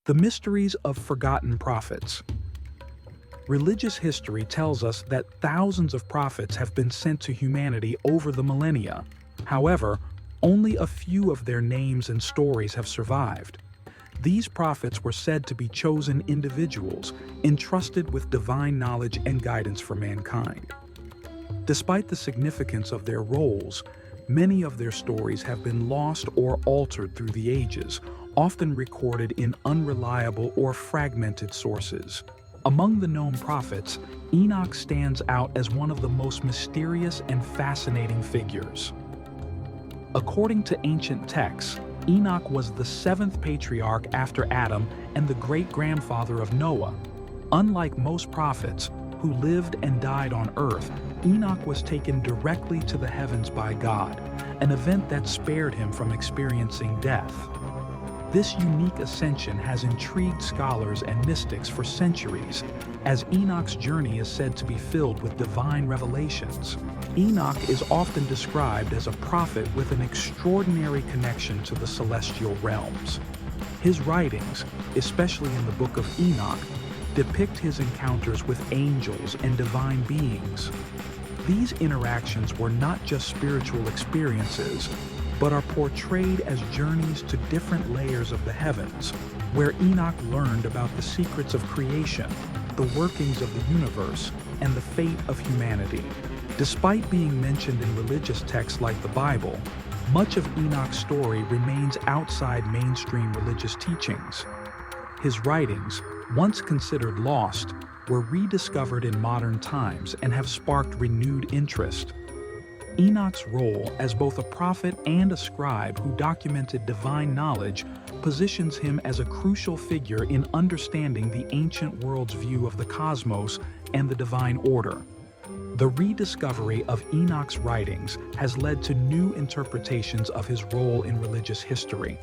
The mysteries of forgotten prophets. Religious history tells us that thousands of prophets have been sent to humanity over the millennia. However, only a few of their names and stories have survived. These prophets were said to be chosen individuals, entrusted with divine knowledge and guidance for mankind. Despite the significance of their roles, many of their stories have been lost or altered through the ages, often recorded in unreliable or fragmented sources. Among the known prophets, Enoch stands out as one of the most mysterious and fascinating figures. According to ancient texts, Enoch was the seventh patriarch after Adam and the great-grandfather of Noah. Unlike most prophets, who lived and died on earth, Enoch was taken directly to the heavens by God, an event that spared him from experiencing death. This unique ascension has intrigued scholars and mystics for centuries, as Enoch's journey is said to be filled with divine revelations. Enoch is often described as a prophet with an extraordinary connection to the celestial realms. His writings, especially in the Book of Enoch, depict his encounters with angels and divine beings. These interactions were not just spiritual experiences, but are portrayed as journeys to different layers of the heavens, where Enoch learned about the secrets of creation, the workings of the universe, and the fate of humanity. Despite being mentioned in religious texts like the Bible, much of Enoch's story remains outside mainstream religious teachings. His writings, once considered lost, were rediscovered in modern times and have sparked renewed interest. Enoch's role as both a prophet and a scribe who documented divine knowledge positions him as a crucial figure in understanding the ancient world's view of the cosmos and the divine order. The rediscovery of Enoch's writings has led to new interpretations of his role in religious history.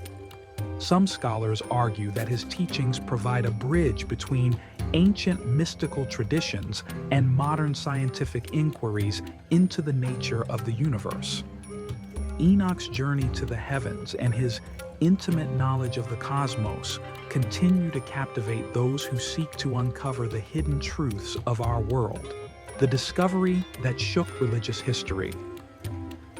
Some scholars argue that his teachings provide a bridge between ancient mystical traditions and modern scientific inquiries into the nature of the universe. Enoch's journey to the heavens and his intimate knowledge of the cosmos continue to captivate those who seek to uncover the hidden truths of our world. The discovery that shook religious history.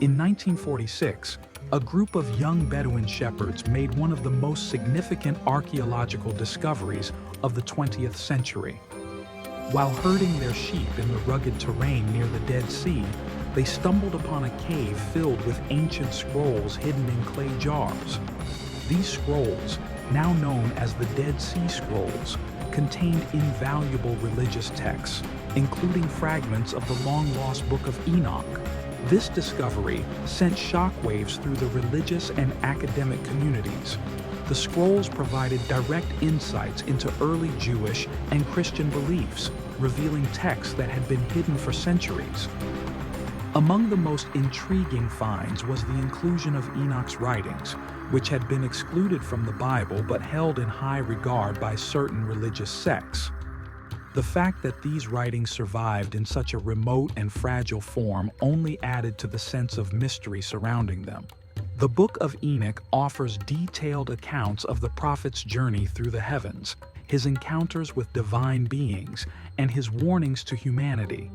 In 1946, a group of young Bedouin shepherds made one of the most significant archaeological discoveries of the 20th century. While herding their sheep in the rugged terrain near the Dead Sea, they stumbled upon a cave filled with ancient scrolls hidden in clay jars. These scrolls, now known as the Dead Sea Scrolls, contained invaluable religious texts, including fragments of the long-lost Book of Enoch. This discovery sent shockwaves through the religious and academic communities. The scrolls provided direct insights into early Jewish and Christian beliefs, revealing texts that had been hidden for centuries. Among the most intriguing finds was the inclusion of Enoch's writings, which had been excluded from the Bible but held in high regard by certain religious sects. The fact that these writings survived in such a remote and fragile form only added to the sense of mystery surrounding them. The Book of Enoch offers detailed accounts of the prophet's journey through the heavens, his encounters with divine beings, and his warnings to humanity.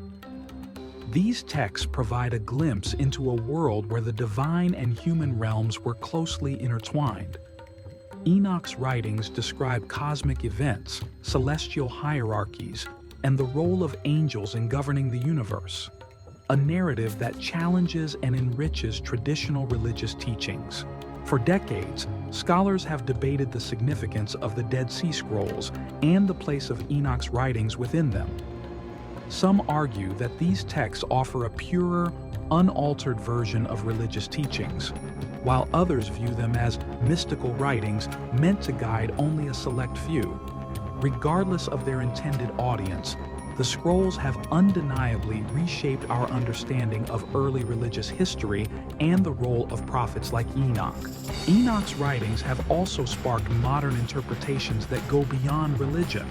These texts provide a glimpse into a world where the divine and human realms were closely intertwined. Enoch's writings describe cosmic events, celestial hierarchies, and the role of angels in governing the universe, a narrative that challenges and enriches traditional religious teachings. For decades, scholars have debated the significance of the Dead Sea Scrolls and the place of Enoch's writings within them. Some argue that these texts offer a purer, unaltered version of religious teachings, while others view them as mystical writings meant to guide only a select few. Regardless of their intended audience, the scrolls have undeniably reshaped our understanding of early religious history and the role of prophets like Enoch. Enoch's writings have also sparked modern interpretations that go beyond religion.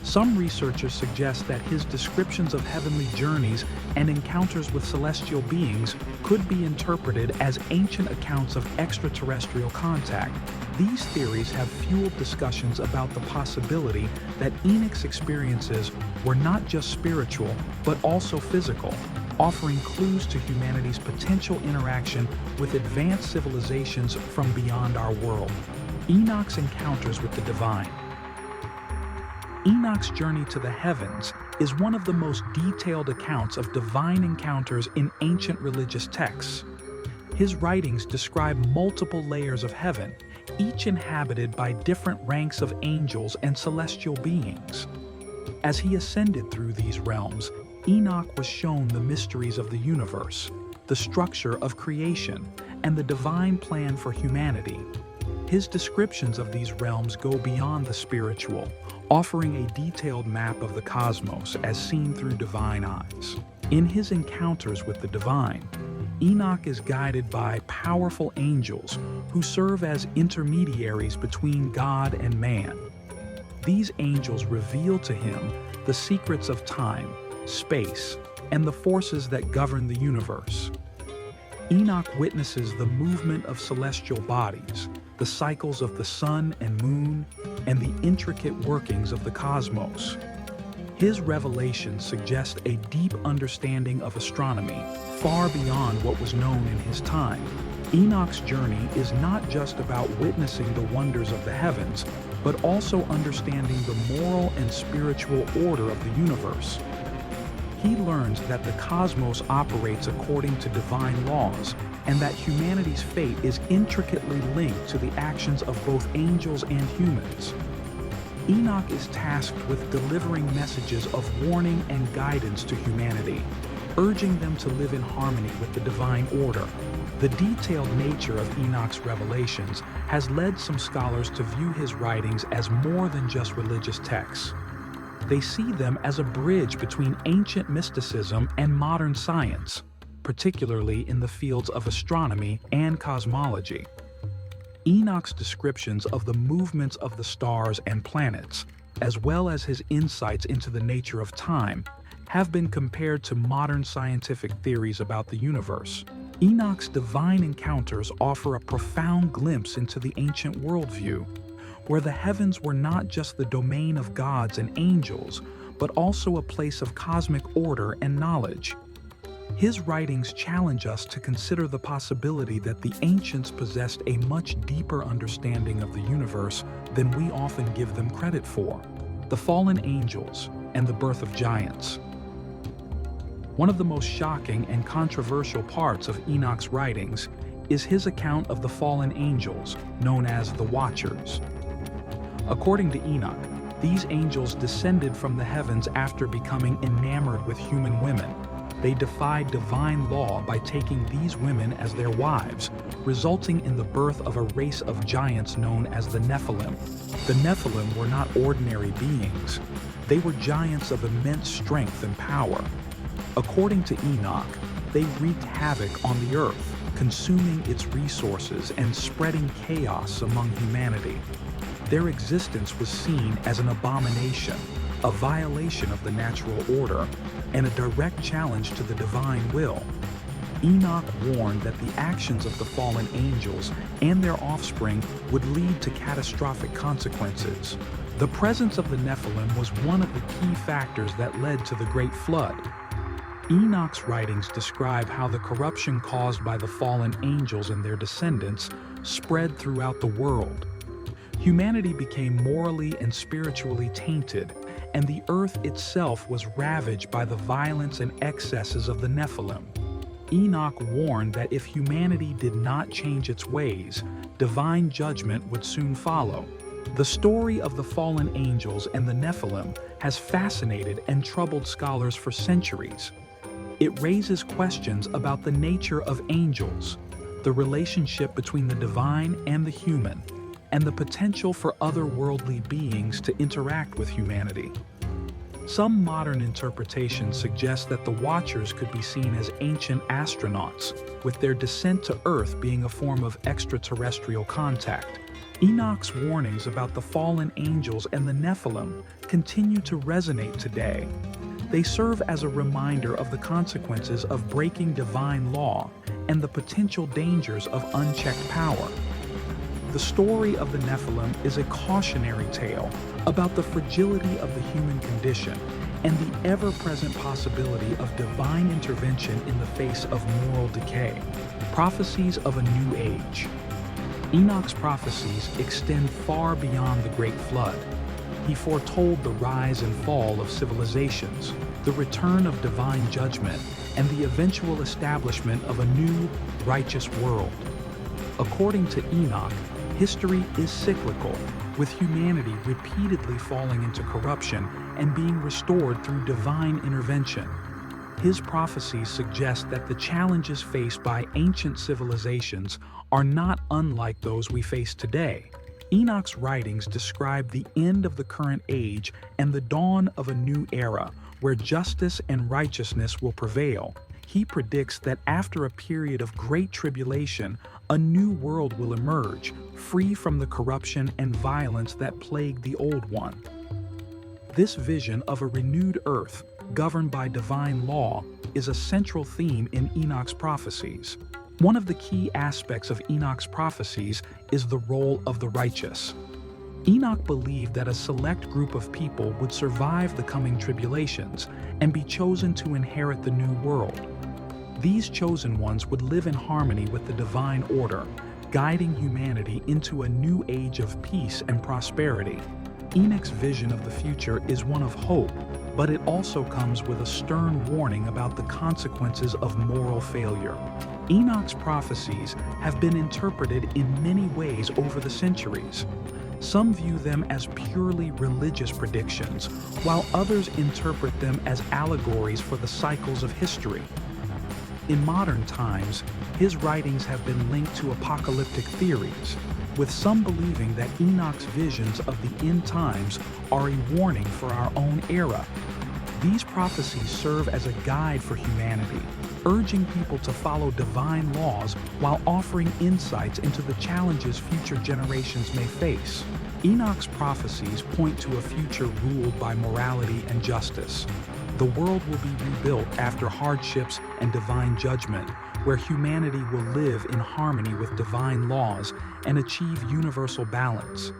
Some researchers suggest that his descriptions of heavenly journeys and encounters with celestial beings could be interpreted as ancient accounts of extraterrestrial contact. These theories have fueled discussions about the possibility that Enoch's experiences were not just spiritual, but also physical, offering clues to humanity's potential interaction with advanced civilizations from beyond our world. Enoch's encounters with the divine. Enoch's journey to the heavens is one of the most detailed accounts of divine encounters in ancient religious texts. His writings describe multiple layers of heaven, each inhabited by different ranks of angels and celestial beings. As he ascended through these realms, Enoch was shown the mysteries of the universe, the structure of creation, and the divine plan for humanity. His descriptions of these realms go beyond the spiritual, offering a detailed map of the cosmos as seen through divine eyes. In his encounters with the divine, Enoch is guided by powerful angels who serve as intermediaries between God and man. These angels reveal to him the secrets of time, space, and the forces that govern the universe. Enoch witnesses the movement of celestial bodies, the cycles of the sun and moon, and the intricate workings of the cosmos. His revelations suggest a deep understanding of astronomy, far beyond what was known in his time. Enoch's journey is not just about witnessing the wonders of the heavens, but also understanding the moral and spiritual order of the universe. He learns that the cosmos operates according to divine laws, and that humanity's fate is intricately linked to the actions of both angels and humans. Enoch is tasked with delivering messages of warning and guidance to humanity, urging them to live in harmony with the divine order. The detailed nature of Enoch's revelations has led some scholars to view his writings as more than just religious texts. They see them as a bridge between ancient mysticism and modern science, particularly in the fields of astronomy and cosmology. Enoch's descriptions of the movements of the stars and planets, as well as his insights into the nature of time, have been compared to modern scientific theories about the universe. Enoch's divine encounters offer a profound glimpse into the ancient worldview, where the heavens were not just the domain of gods and angels, but also a place of cosmic order and knowledge. His writings challenge us to consider the possibility that the ancients possessed a much deeper understanding of the universe than we often give them credit for. The fallen angels and the birth of giants. One of the most shocking and controversial parts of Enoch's writings is his account of the fallen angels, known as the Watchers. According to Enoch, these angels descended from the heavens after becoming enamored with human women. They defied divine law by taking these women as their wives, resulting in the birth of a race of giants known as the Nephilim. The Nephilim were not ordinary beings. They were giants of immense strength and power. According to Enoch, they wreaked havoc on the earth, consuming its resources and spreading chaos among humanity. Their existence was seen as an abomination, a violation of the natural order, and a direct challenge to the divine will. Enoch warned that the actions of the fallen angels and their offspring would lead to catastrophic consequences. The presence of the Nephilim was one of the key factors that led to the Great Flood. Enoch's writings describe how the corruption caused by the fallen angels and their descendants spread throughout the world. Humanity became morally and spiritually tainted, and the earth itself was ravaged by the violence and excesses of the Nephilim. Enoch warned that if humanity did not change its ways, divine judgment would soon follow. The story of the fallen angels and the Nephilim has fascinated and troubled scholars for centuries. It raises questions about the nature of angels, the relationship between the divine and the human, and the potential for otherworldly beings to interact with humanity. Some modern interpretations suggest that the Watchers could be seen as ancient astronauts, with their descent to Earth being a form of extraterrestrial contact. Enoch's warnings about the fallen angels and the Nephilim continue to resonate today. They serve as a reminder of the consequences of breaking divine law and the potential dangers of unchecked power. The story of the Nephilim is a cautionary tale about the fragility of the human condition and the ever-present possibility of divine intervention in the face of moral decay. Prophecies of a New Age. Enoch's prophecies extend far beyond the Great Flood. He foretold the rise and fall of civilizations, the return of divine judgment, and the eventual establishment of a new, righteous world. According to Enoch, history is cyclical, with humanity repeatedly falling into corruption and being restored through divine intervention. His prophecies suggest that the challenges faced by ancient civilizations are not unlike those we face today. Enoch's writings describe the end of the current age and the dawn of a new era where justice and righteousness will prevail. He predicts that after a period of great tribulation, a new world will emerge, free from the corruption and violence that plagued the old one. This vision of a renewed earth, governed by divine law, is a central theme in Enoch's prophecies. One of the key aspects of Enoch's prophecies is the role of the righteous. Enoch believed that a select group of people would survive the coming tribulations and be chosen to inherit the new world. These chosen ones would live in harmony with the divine order, guiding humanity into a new age of peace and prosperity. Enoch's vision of the future is one of hope, but it also comes with a stern warning about the consequences of moral failure. Enoch's prophecies have been interpreted in many ways over the centuries. Some view them as purely religious predictions, while others interpret them as allegories for the cycles of history. In modern times, his writings have been linked to apocalyptic theories, with some believing that Enoch's visions of the end times are a warning for our own era. These prophecies serve as a guide for humanity, urging people to follow divine laws while offering insights into the challenges future generations may face. Enoch's prophecies point to a future ruled by morality and justice. The world will be rebuilt after hardships and divine judgment, where humanity will live in harmony with divine laws and achieve universal balance.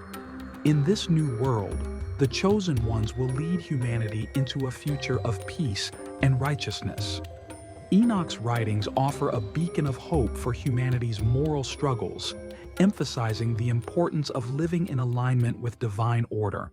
In this new world, the chosen ones will lead humanity into a future of peace and righteousness. Enoch's writings offer a beacon of hope for humanity's moral struggles, emphasizing the importance of living in alignment with divine order.